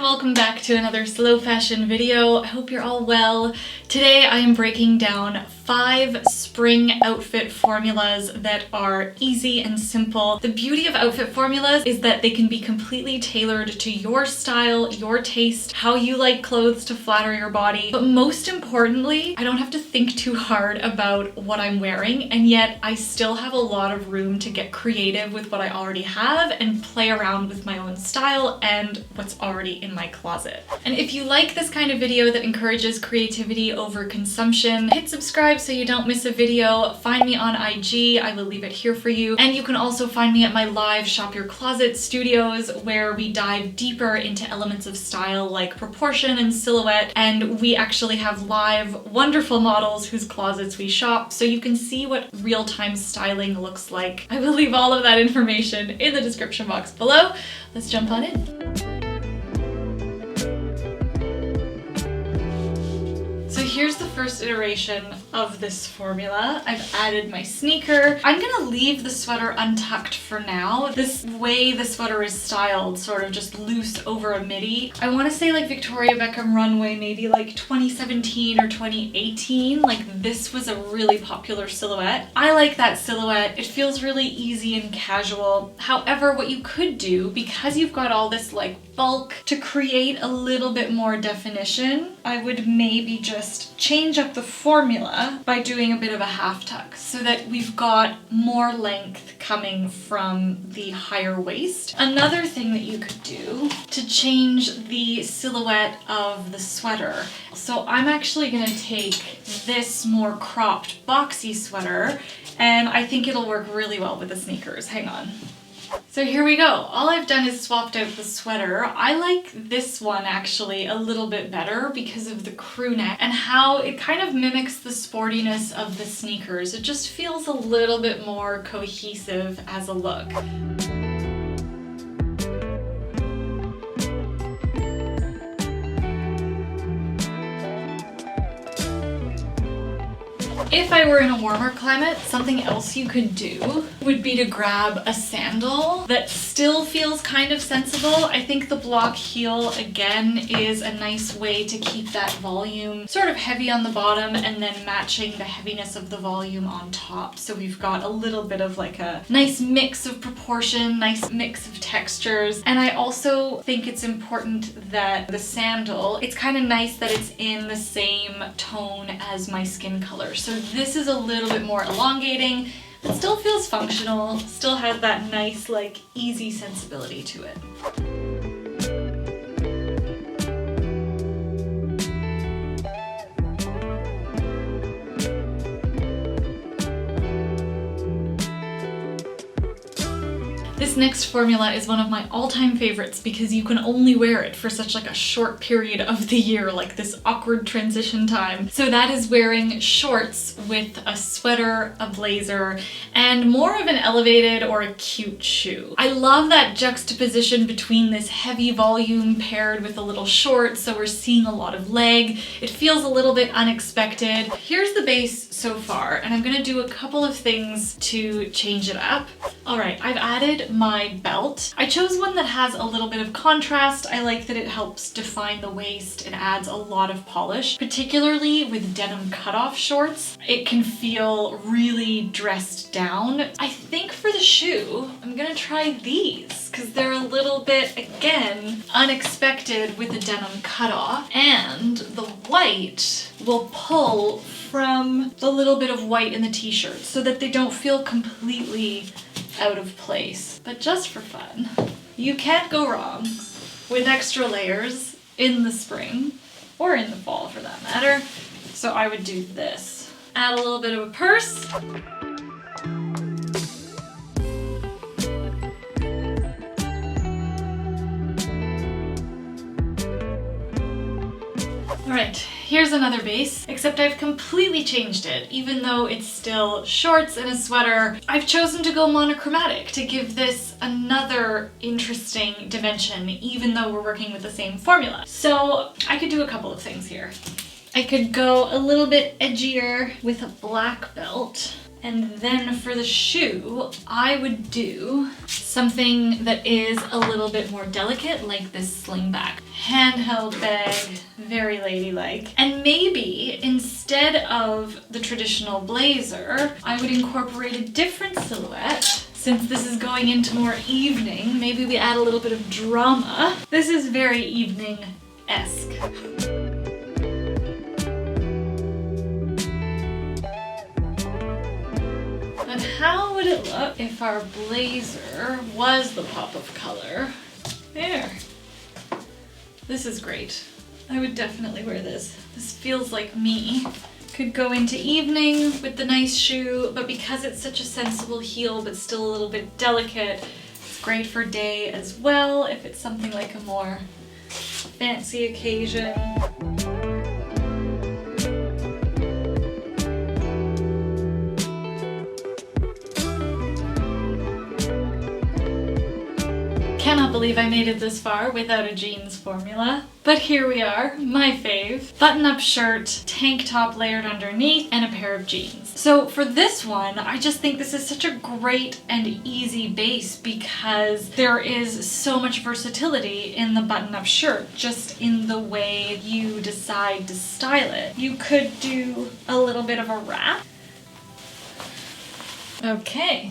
welcome back to another slow fashion video. I hope you're all well. Today I am breaking down 5 spring outfit formulas that are easy and simple. The beauty of outfit formulas is that they can be completely tailored to your style, your taste, how you like clothes to flatter your body. But most importantly, I don't have to think too hard about what I'm wearing, and yet I still have a lot of room to get creative with what I already have and play around with my own style and what's already in my closet. And if you like this kind of video that encourages creativity over consumption, hit subscribe so you don't miss a video. Find me on IG, I will leave it here for you. And you can also find me at my live Shop Your Closet studios where we dive deeper into elements of style like proportion and silhouette, and we actually have live wonderful models whose closets we shop so you can see what real-time styling looks like. I will leave all of that information in the description box below. Let's jump on in. So here's the first iteration of this formula. I've added my sneaker. I'm gonna leave the sweater untucked for now. This way the sweater is styled, sort of just loose over a midi. I wanna say like Victoria Beckham runway, maybe like 2017 or 2018. Like this was a really popular silhouette. I like that silhouette. It feels really easy and casual. However, what you could do, because you've got all this like bulk, to create a little bit more definition, I would maybe just change up the formula by doing a bit of a half tuck so that we've got more length coming from the higher waist. Another thing that you could do to change the silhouette of the sweater. So I'm actually gonna take this more cropped boxy sweater, and I think it'll work really well with the sneakers. Hang on. So here we go. All I've done is swapped out the sweater. I like this one actually a little bit better because of the crew neck and how it kind of mimics the sportiness of the sneakers. It just feels a little bit more cohesive as a look. If I were in a warmer climate, something else you could do would be to grab a sandal that still feels kind of sensible. I think the block heel, again, is a nice way to keep that volume sort of heavy on the bottom and then matching the heaviness of the volume on top. So we've got a little bit of like a nice mix of proportion, nice mix of textures. And I also think it's important that the sandal, it's kind of nice that it's in the same tone as my skin color. So this is a little bit more elongating, but still feels functional, still has that nice, like, easy sensibility to it. This next formula is one of my all-time favorites because you can only wear it for such like a short period of the year, like this awkward transition time. So that is wearing shorts with a sweater, a blazer, and more of an elevated or a cute shoe. I love that juxtaposition between this heavy volume paired with a little short, so we're seeing a lot of leg. It feels a little bit unexpected. Here's the base so far, and I'm gonna do a couple of things to change it up. All right, I've added my belt. I chose one that has a little bit of contrast. I like that it helps define the waist and adds a lot of polish, particularly with denim cutoff shorts. It can feel really dressed down. I think for the shoe, I'm gonna try these because they're a little bit, again, unexpected with the denim cutoff, and the white will pull from the little bit of white in the t-shirt so that they don't feel completely out of place. But just for fun, you can't go wrong with extra layers in the spring or in the fall for that matter. So I would do this. Add a little bit of a purse. Alright, here's another base, except I've completely changed it. Even though it's still shorts and a sweater, I've chosen to go monochromatic to give this another interesting dimension, even though we're working with the same formula. So I could do a couple of things here. I could go a little bit edgier with a black belt, And then for the shoe, I would do something that is a little bit more delicate, like this slingback. Handheld bag, very ladylike. And maybe instead of the traditional blazer, I would incorporate a different silhouette. Since this is going into more evening, maybe we add a little bit of drama. This is very evening-esque. But how would it look if our blazer was the pop of color? There. This is great. I would definitely wear this. This feels like me. Could go into evening with the nice shoe, but because it's such a sensible heel but still a little bit delicate, it's great for day as well if it's something like a more fancy occasion. Cannot believe I made it this far without a jeans formula. But here we are, my fave. Button-up shirt, tank top layered underneath, and a pair of jeans. So for this one, I just think this is such a great and easy base because there is so much versatility in the button-up shirt, just in the way you decide to style it. You could do a little bit of a wrap. Okay.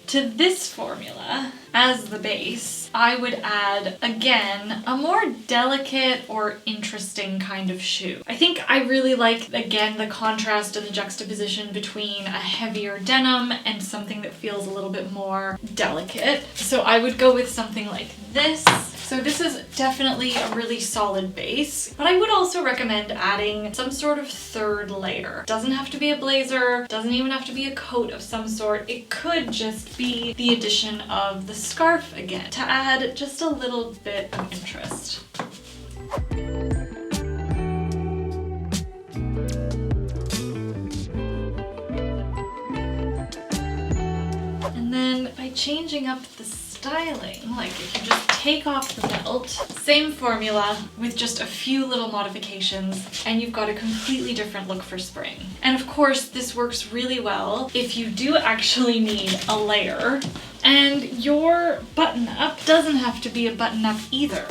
To this formula, as the base, I would add, again, a more delicate or interesting kind of shoe. I think I really like, again, the contrast and the juxtaposition between a heavier denim and something that feels a little bit more delicate. So I would go with something like this. So this is definitely a really solid base, but I would also recommend adding some sort of third layer. Doesn't have to be a blazer, doesn't even have to be a coat of some sort. It could just be the addition of the scarf again to add just a little bit of interest. And then by changing up the styling, like if you just take off the belt, same formula with just a few little modifications, and you've got a completely different look for spring. And of course, this works really well if you do actually need a layer, and your button-up doesn't have to be a button-up either.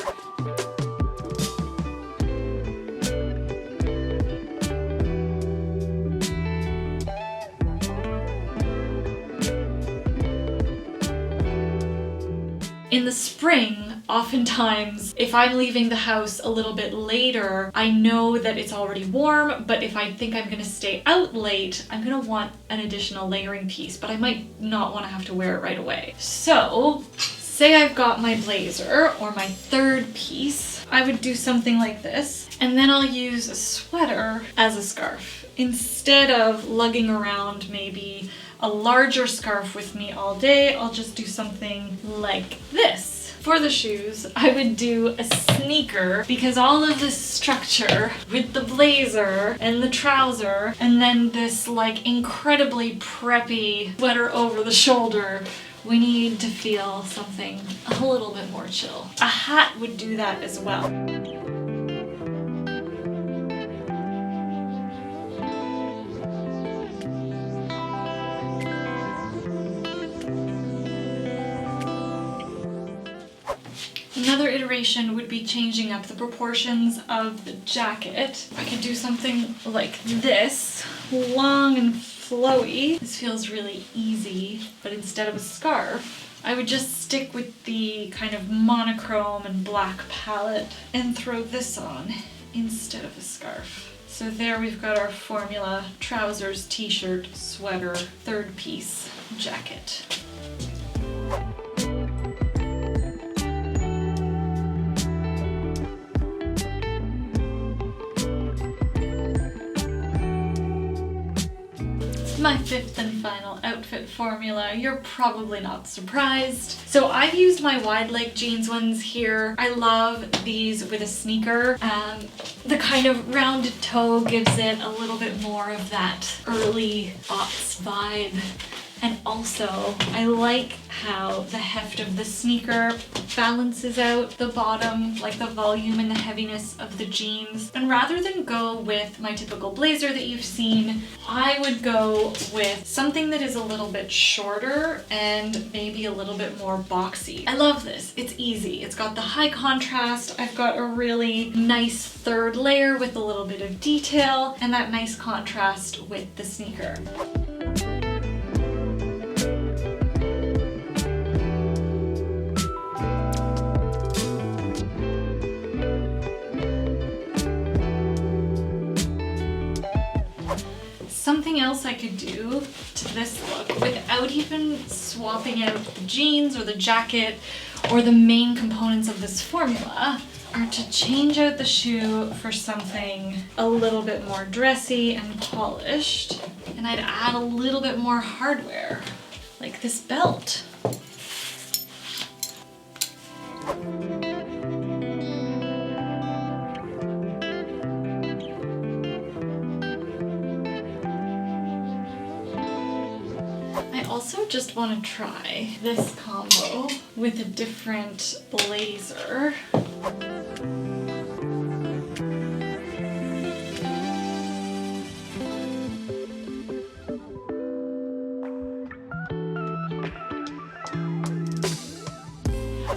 In the spring, oftentimes, if I'm leaving the house a little bit later, I know that it's already warm, but if I think I'm gonna stay out late, I'm gonna want an additional layering piece, but I might not wanna have to wear it right away. So, say I've got my blazer, or my third piece, I would do something like this, and then I'll use a sweater as a scarf. Instead of lugging around maybe a larger scarf with me all day, I'll just do something like this. For the shoes, I would do a sneaker because all of this structure with the blazer and the trouser and then this like incredibly preppy sweater over the shoulder, we need to feel something a little bit more chill. A hat would do that as well. Another iteration would be changing up the proportions of the jacket. I could do something like this, long and flowy. This feels really easy, but instead of a scarf, I would just stick with the kind of monochrome and black palette and throw this on instead of a scarf. So there we've got our formula: trousers, t-shirt, sweater, third piece, jacket. My fifth and final outfit formula. You're probably not surprised. So I've used my wide leg jeans ones here. I love these with a sneaker. The kind of rounded toe gives it a little bit more of that early aughts vibe. And also, I like how the heft of the sneaker balances out the bottom, like the volume and the heaviness of the jeans. And rather than go with my typical blazer that you've seen, I would go with something that is a little bit shorter and maybe a little bit more boxy. I love this. It's easy. It's got the high contrast. I've got a really nice third layer with a little bit of detail and that nice contrast with the sneaker. Something else I could do to this look without even swapping out the jeans or the jacket or the main components of this formula are to change out the shoe for something a little bit more dressy and polished. And I'd add a little bit more hardware, like this belt. I also just want to try this combo with a different blazer.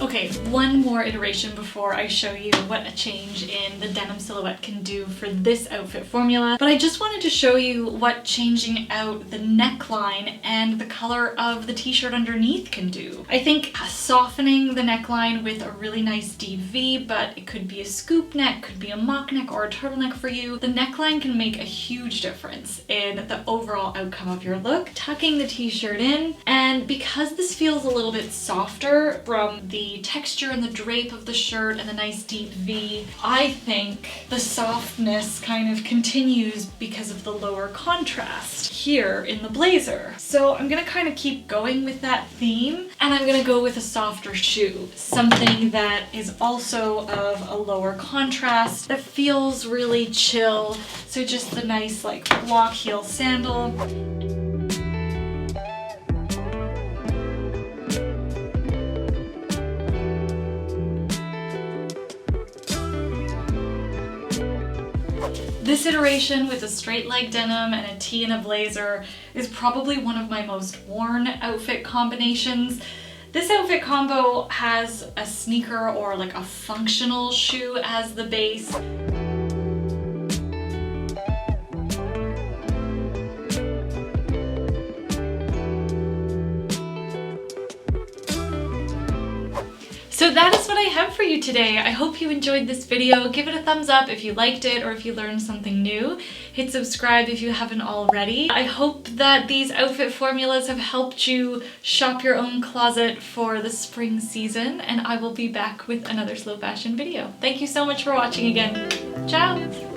Okay, one more iteration before I show you what a change in the denim silhouette can do for this outfit formula. But I just wanted to show you what changing out the neckline and the color of the t-shirt underneath can do. I think softening the neckline with a really nice deep V, but it could be a scoop neck, could be a mock neck or a turtleneck for you. The neckline can make a huge difference in the overall outcome of your look. Tucking the t-shirt in, and because this feels a little bit softer from the texture and the drape of the shirt and the nice deep V, I think the softness kind of continues because of the lower contrast here in the blazer. So I'm gonna kind of keep going with that theme, and I'm gonna go with a softer shoe, something that is also of a lower contrast that feels really chill. So just the nice like block heel sandal. This iteration with a straight leg denim and a tee and a blazer is probably one of my most worn outfit combinations. This outfit combo has a sneaker or like a functional shoe as the base. So that is what I have for you today. I hope you enjoyed this video. Give it a thumbs up if you liked it or if you learned something new. Hit subscribe if you haven't already. I hope that these outfit formulas have helped you shop your own closet for the spring season, and I will be back with another slow fashion video. Thank you so much for watching again. Ciao!